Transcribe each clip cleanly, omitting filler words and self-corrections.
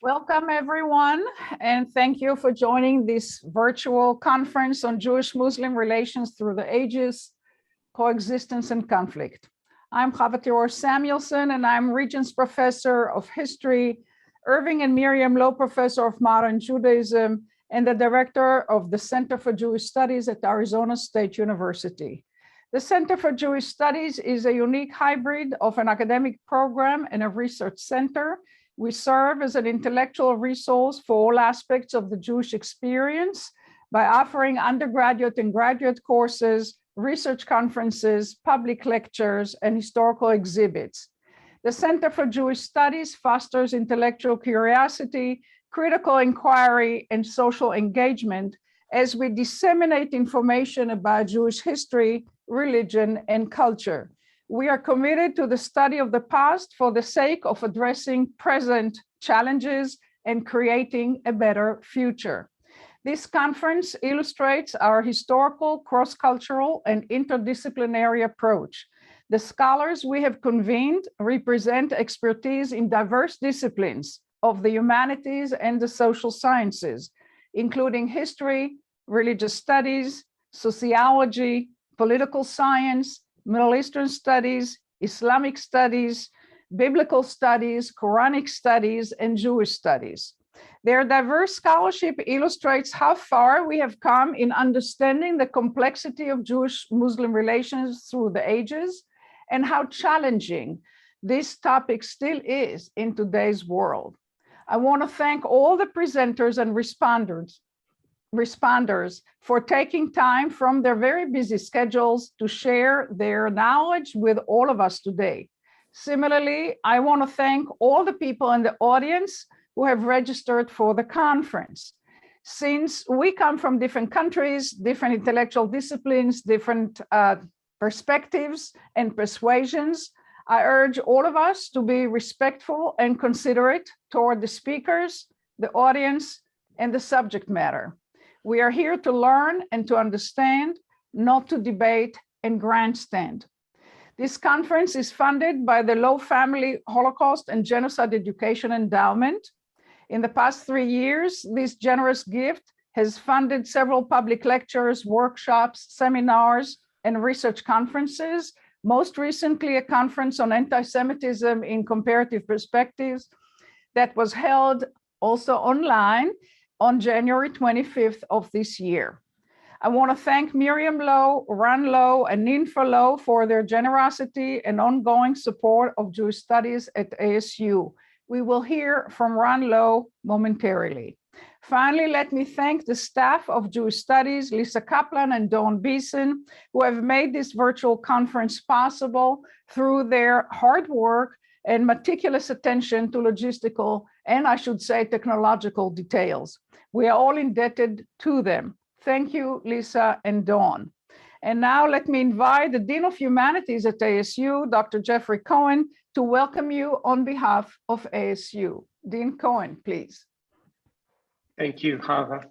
Welcome, everyone, and thank you for joining this virtual conference on Jewish-Muslim relations through the ages, coexistence, and conflict. I'm Hava Tirosh-Samuelson, and I'm Regents Professor of History, Irving and Miriam Lowe Professor of Modern Judaism, and the Director of the Center for Jewish Studies at Arizona State University. The Center for Jewish Studies is a unique hybrid of an academic program and a research center. We serve as an intellectual resource for all aspects of the Jewish experience by offering undergraduate and graduate courses, research conferences, public lectures, and historical exhibits. The Center for Jewish Studies fosters intellectual curiosity, critical inquiry, and social engagement as we disseminate information about Jewish history, religion, and culture. We are committed to the study of the past for the sake of addressing present challenges and creating a better future. This conference illustrates our historical, cross-cultural, and interdisciplinary approach. The scholars we have convened represent expertise in diverse disciplines of the humanities and the social sciences, including history, religious studies, sociology, political science, Middle Eastern studies, Islamic studies, biblical studies, Quranic studies, and Jewish studies. Their diverse scholarship illustrates how far we have come in understanding the complexity of Jewish-Muslim relations through the ages and how challenging this topic still is in today's world. I want to thank all the presenters and responders for taking time from their very busy schedules to share their knowledge with all of us today. Similarly, I want to thank all the people in the audience who have registered for the conference. Since we come from different countries, different intellectual disciplines, different perspectives and persuasions, I urge all of us to be respectful and considerate toward the speakers, the audience, and the subject matter. We are here to learn and to understand, not to debate and grandstand. This conference is funded by the Lowe Family Holocaust and Genocide Education Endowment. In the past 3 years, this generous gift has funded several public lectures, workshops, seminars, and research conferences. Most recently, a conference on anti-Semitism in comparative perspectives that was held also online on January 25th of this year. I want to thank Miriam Lowe, Ron Lowe, and Ninfa Lowe for their generosity and ongoing support of Jewish studies at ASU. We will hear from Ron Lowe momentarily. Finally, let me thank the staff of Jewish Studies, Lisa Kaplan and Dawn Beeson, who have made this virtual conference possible through their hard work and meticulous attention to logistical and, I should say, technological details. We are all indebted to them. Thank you, Lisa and Dawn. And now let me invite the Dean of Humanities at ASU, Dr. Jeffrey Cohen, to welcome you on behalf of ASU. Dean Cohen, please. Thank you, Hava.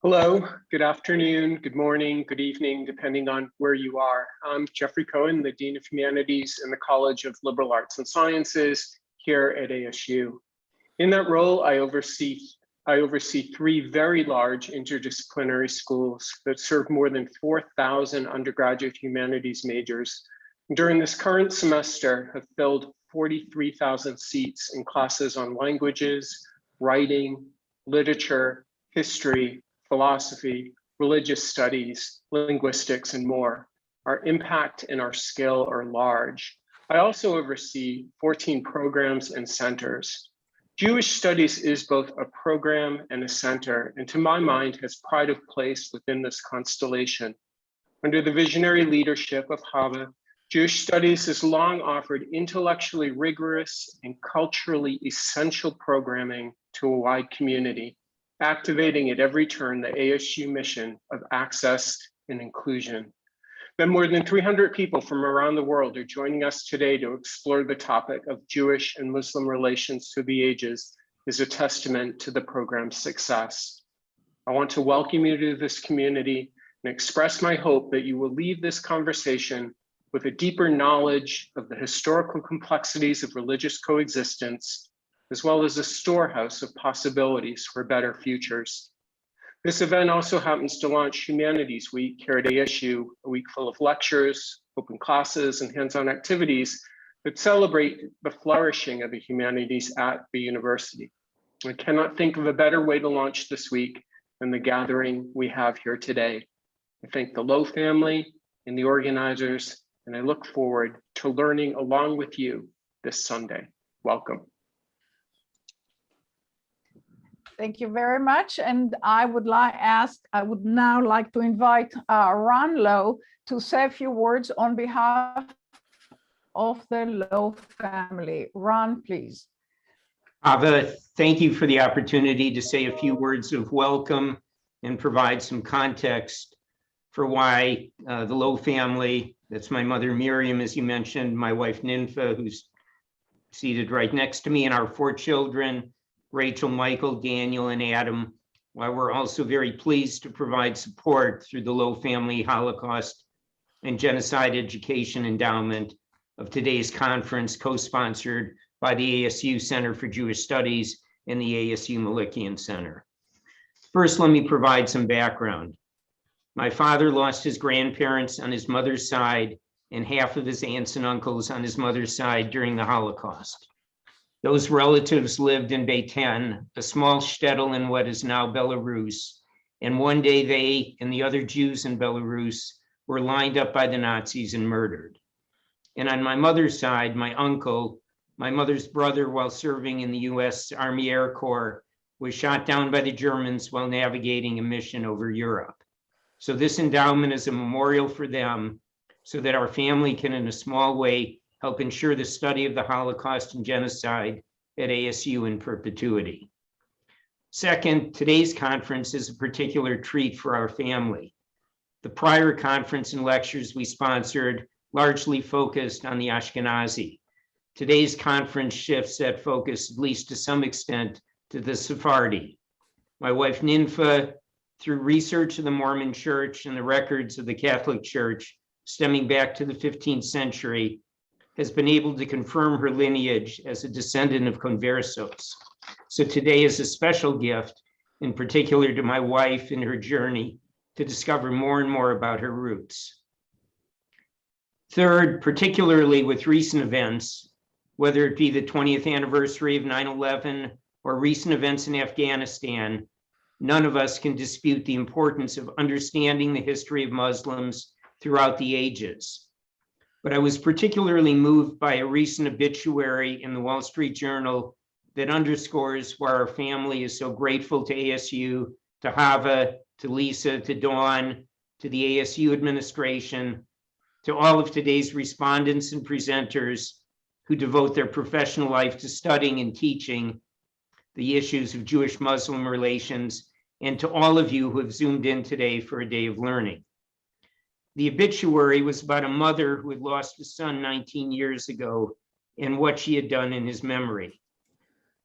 Hello, good afternoon, good morning, good evening, depending on where you are. I'm Jeffrey Cohen, the Dean of Humanities in the College of Liberal Arts and Sciences here at ASU. In that role, I oversee 3 very large interdisciplinary schools that serve more than 4,000 undergraduate humanities majors. During this current semester, have filled 43,000 seats in classes on languages, writing, literature, history, philosophy, religious studies, linguistics, and more. Our impact and our skill are large. I also oversee 14 programs and centers. Jewish Studies is both a program and a center, and to my mind has pride of place within this constellation. Under the visionary leadership of Hava, Jewish Studies has long offered intellectually rigorous and culturally essential programming to a wide community, activating at every turn the ASU mission of access and inclusion. Then more than 300 people from around the world are joining us today to explore the topic of Jewish and Muslim relations through the ages is a testament to the program's success. I want to welcome you to this community and express my hope that you will leave this conversation with a deeper knowledge of the historical complexities of religious coexistence, as well as a storehouse of possibilities for better futures. This event also happens to launch Humanities Week here at ASU, a week full of lectures, open classes, and hands-on activities that celebrate the flourishing of the humanities at the university. I cannot think of a better way to launch this week than the gathering we have here today. I thank the Lowe family and the organizers, and I look forward to learning along with you this Sunday. Welcome. Thank you very much. And I would now like to invite Ron Lowe to say a few words on behalf of the Lowe family. Ron, please. Hava, thank you for the opportunity to say a few words of welcome and provide some context for why the Lowe family, that's my mother Miriam, as you mentioned, my wife Ninfa, who's seated right next to me, and our 4 children, Rachel, Michael, Daniel, and Adam, while we're also very pleased to provide support through the Lowe Family Holocaust and Genocide Education Endowment of today's conference, co-sponsored by the ASU Center for Jewish Studies and the ASU Malikian Center. First, let me provide some background. My father lost his grandparents on his mother's side and half of his aunts and uncles on his mother's side during the Holocaust. Those relatives lived in Beitan, a small shtetl in what is now Belarus, and one day they and the other Jews in Belarus were lined up by the Nazis and murdered. And on my mother's side, my uncle, my mother's brother while serving in the US Army Air Corps, was shot down by the Germans while navigating a mission over Europe. So this endowment is a memorial for them so that our family can, in a small way, help ensure the study of the Holocaust and genocide at ASU in perpetuity. Second, today's conference is a particular treat for our family. The prior conference and lectures we sponsored largely focused on the Ashkenazi. Today's conference shifts that focus, at least to some extent, to the Sephardi. My wife Ninfa, through research of the Mormon Church and the records of the Catholic Church stemming back to the 15th century, has been able to confirm her lineage as a descendant of conversos. So today is a special gift, in particular to my wife in her journey to discover more and more about her roots. Third, particularly with recent events, whether it be the 20th anniversary of 9/11 or recent events in Afghanistan, none of us can dispute the importance of understanding the history of Muslims throughout the ages. But I was particularly moved by a recent obituary in the Wall Street Journal that underscores why our family is so grateful to ASU, to Hava, to Lisa, to Dawn, to the ASU administration, to all of today's respondents and presenters who devote their professional life to studying and teaching the issues of Jewish-Muslim relations, and to all of you who have zoomed in today for a day of learning. The obituary was about a mother who had lost a son 19 years ago and what she had done in his memory.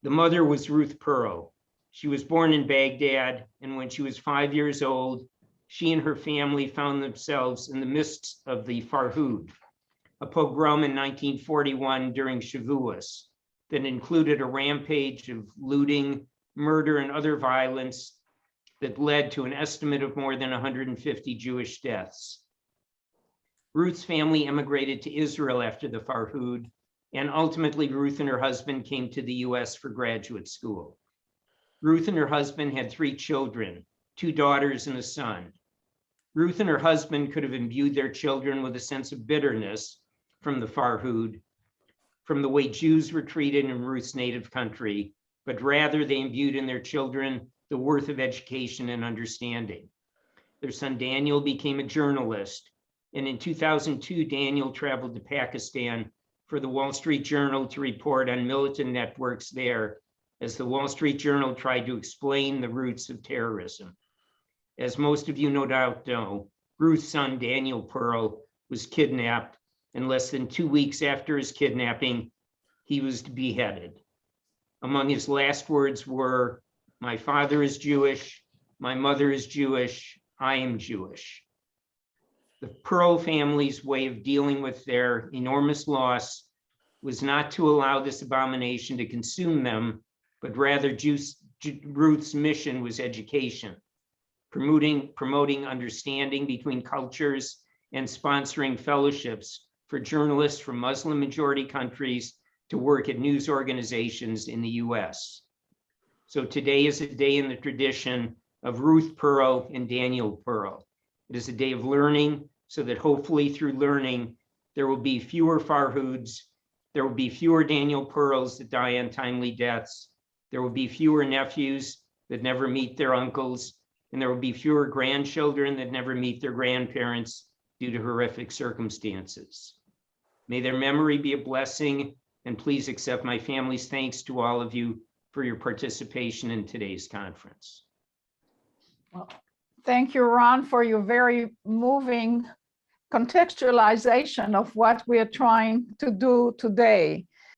The mother was Ruth Pearl. She was born in Baghdad, and when she was 5 years old, she and her family found themselves in the midst of the Farhud, a pogrom in 1941 during Shavuos that included a rampage of looting, murder, and other violence that led to an estimate of more than 150 Jewish deaths. Ruth's family emigrated to Israel after the Farhud, and ultimately Ruth and her husband came to the US for graduate school. Ruth and her husband had 3 children, 2 daughters and a son. Ruth and her husband could have imbued their children with a sense of bitterness from the Farhud, from the way Jews were treated in Ruth's native country, but rather they imbued in their children the worth of education and understanding. Their son Daniel became a journalist, and in 2002, Daniel traveled to Pakistan for the Wall Street Journal to report on militant networks there, as the Wall Street Journal tried to explain the roots of terrorism. As most of you no doubt know, Ruth's son, Daniel Pearl, was kidnapped, and less than 2 weeks after his kidnapping, he was beheaded. Among his last words were, "My father is Jewish, my mother is Jewish, I am Jewish." The Pearl family's way of dealing with their enormous loss was not to allow this abomination to consume them, but rather Ruth's mission was education, promoting understanding between cultures and sponsoring fellowships for journalists from Muslim majority countries to work at news organizations in the US. So today is a day in the tradition of Ruth Perot and Daniel Perot. It is a day of learning, so that hopefully through learning, there will be fewer Farhoods, there will be fewer Daniel Pearls that die untimely deaths, there will be fewer nephews that never meet their uncles, and there will be fewer grandchildren that never meet their grandparents due to horrific circumstances. May their memory be a blessing, and please accept my family's thanks to all of you for your participation in today's conference. Well, thank you, Ron, for your very moving contextualization of what we are trying to do today.